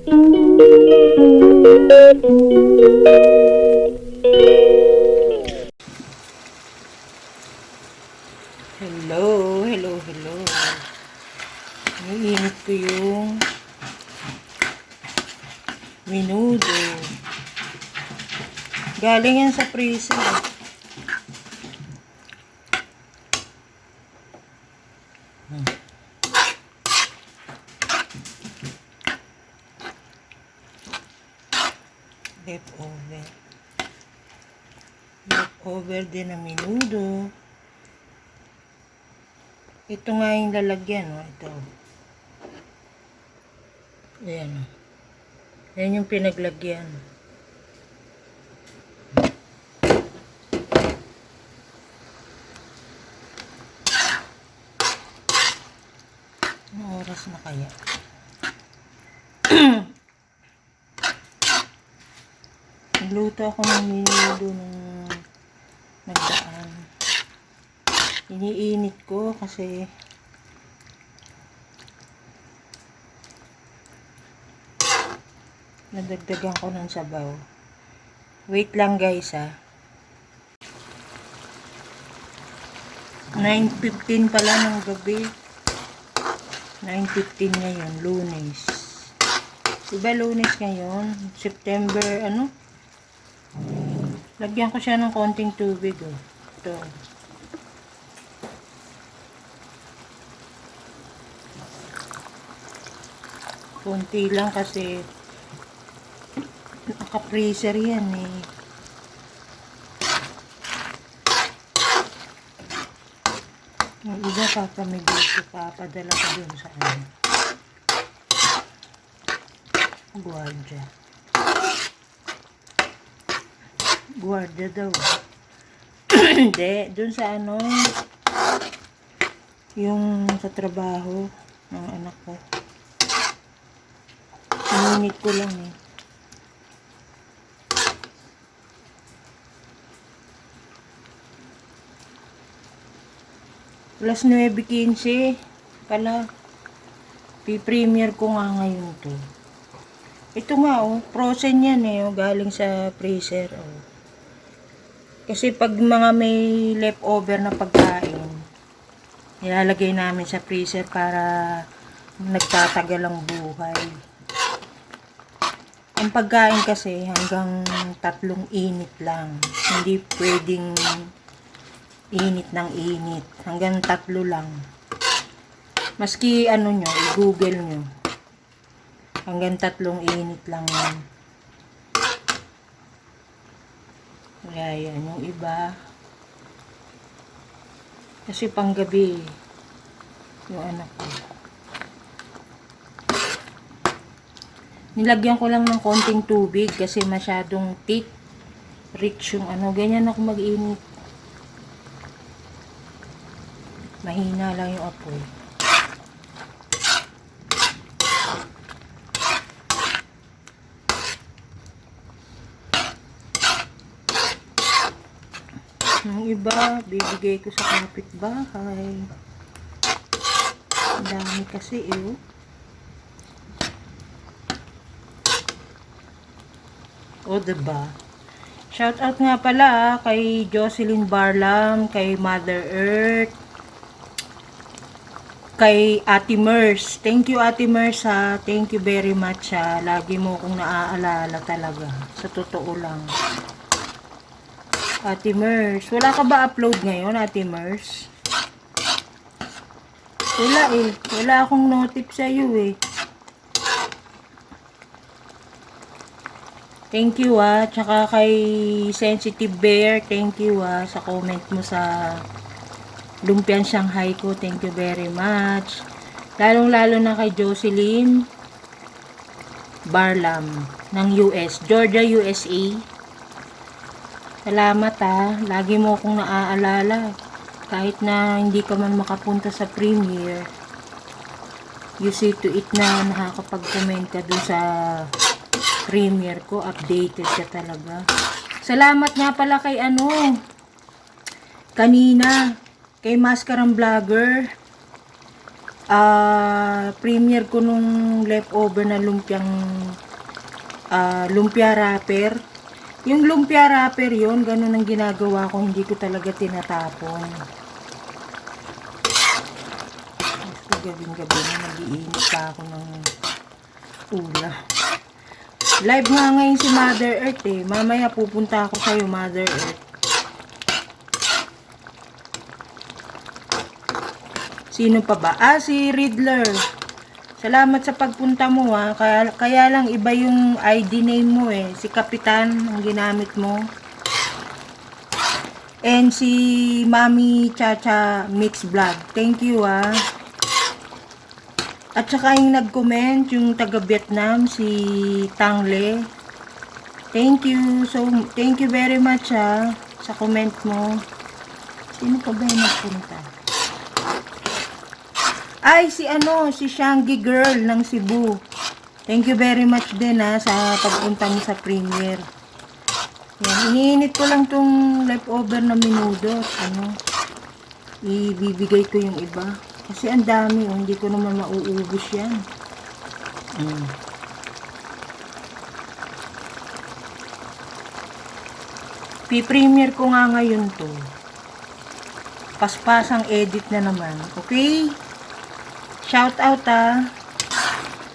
Hello. Iniinit ko yung menudo. Galing yan sa freezer. Leftover din ang menudo. Ito nga yung lalagyan, oh. Ito. Ayan. Ayan yung pinaglagyan. Anong oras na kaya? Nagluto ako ng menudo nung nagdaan. Iniinit ko kasi nadagdagan ko ng sabaw. Wait lang guys, ha. 9:15 pala ng gabi. 9:15 ngayon, Lunes. Diba Lunes ngayon? September, ano? Lagyan ko siya ng konting tubig, oh. Ito. Konti lang kasi naka-freezer yan, eh. Yung iba papamigay ko, papadala ko dun sa ano. Guardia daw. Hindi, dun sa ano, yung sa trabaho ng anak ko. Ininit ko lang, eh. Plus 9:15 pala. Pi-premiere ko nga ngayon to. Ito nga, oh, frozen yan, eh, oh, galing sa freezer, oh. Kasi pag mga may leftover na pagkain, nilalagay namin sa freezer para nagtatagal ang buhay. Ang pagkain kasi hanggang 3 init lang. Hindi pwedeng init ng init. Hanggang 3 lang. Maski ano nyo, i-google nyo. Hanggang 3 init lang yan. Kaya yan, yung iba. Kasi panggabi, yung anak ko. Nilagyan ko lang ng konting tubig kasi masyadong thick. Rich yung ano. Ganyan ako mag-init. Mahina lang yung apoy. Yung iba, bibigay ko sa kapitbahay. Ang dami kasi, eh. O, diba? Shout out nga pala kay Jocelyn Barlam, kay Mother Earth, kay Ate Mers. Thank you, Ate Mers, ha. Thank you very much, ha. Lagi mo kong naaalala talaga. Sa totoo lang. Ate Mers. Wala ka ba upload ngayon, Ate Mers? Wala, eh. Wala akong notif sa'yo, eh. Thank you, ah. Tsaka kay Sensitive Bear, thank you, ah, sa comment mo sa Lumpiang Shanghai ko. Thank you very much. Lalong-lalo na kay Jocelyn Barlam ng US, Georgia, USA. Salamat, ah. Lagi mo akong naaalala. Kahit na hindi ka man makapunta sa premiere, you see to it na nakakapag-comment ka dun sa premiere ko, updated ka talaga. Salamat nga pala kay ano, kanina, kay Maskarang Vlogger. Premier ko nung leftover na lumpia wrapper. Yung lumpia wrapper yon, ganun ang ginagawa ko, hindi ko talaga tinatapon. Gabing-gabi na nag-iinit pa ako ng ulam. Live nga ngayon si Mother Earth eh. Mamaya pupunta ako sa'yo, Mother Earth. Sino pa ba? Si Riddler. Salamat sa pagpunta mo ha. Kaya lang iba yung ID name mo eh. Si Kapitan ang ginamit mo. And si Mami Chacha Mix Vlog. Thank you ha. At saka yung nag-comment, yung taga-Vietnam, si Tangle. Thank you very much ha, sa comment mo. Sino pa ba yung nagpunta? Ay, si Shangi Girl ng Cebu. Thank you very much din ha, sa pagpunta mo sa premiere. Yan, iniinit ko lang tong leftover na menudo. Ibibigay ko yung iba. Kasi ang dami, hindi ko naman mauubos yan. Pi-premiere ko nga ngayon to. Paspasang edit na naman. Okay? Shout out ha.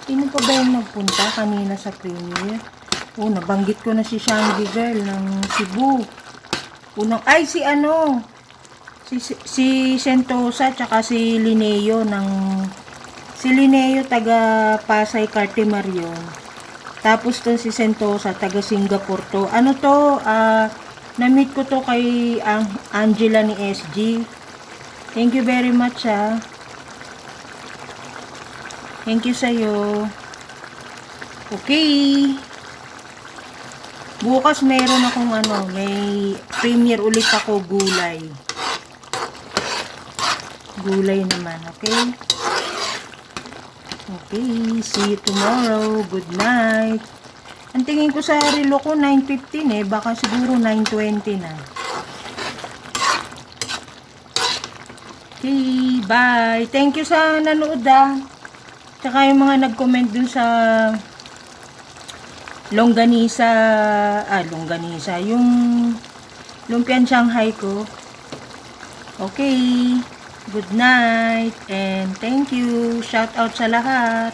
Sino pa ba yung nagpunta kanina sa premiere? Nabanggit ko na si Shangi Girl ng Cebu. Si Sentosa tsaka si Lineo si Lineo taga Pasay Cartimarion. Tapos to si Sentosa taga Singapore to. Na-meet ko to kay Angela ni SG. Thank you very much ha. Thank you sa'yo. Okay. Bukas meron akong may premiere ulit ako gulay. Gulay naman, okay? Okay, see you tomorrow. Good night. Ang tingin ko sa relo ko 9:15 eh, baka siguro 9:20 na. Okay, bye. Thank you sa nanood ah. Tsaka yung mga nag-comment dun sa longganisa, yung lumpiang Shanghai ko. Okay. Good night and thank you. Shout out sa lahat.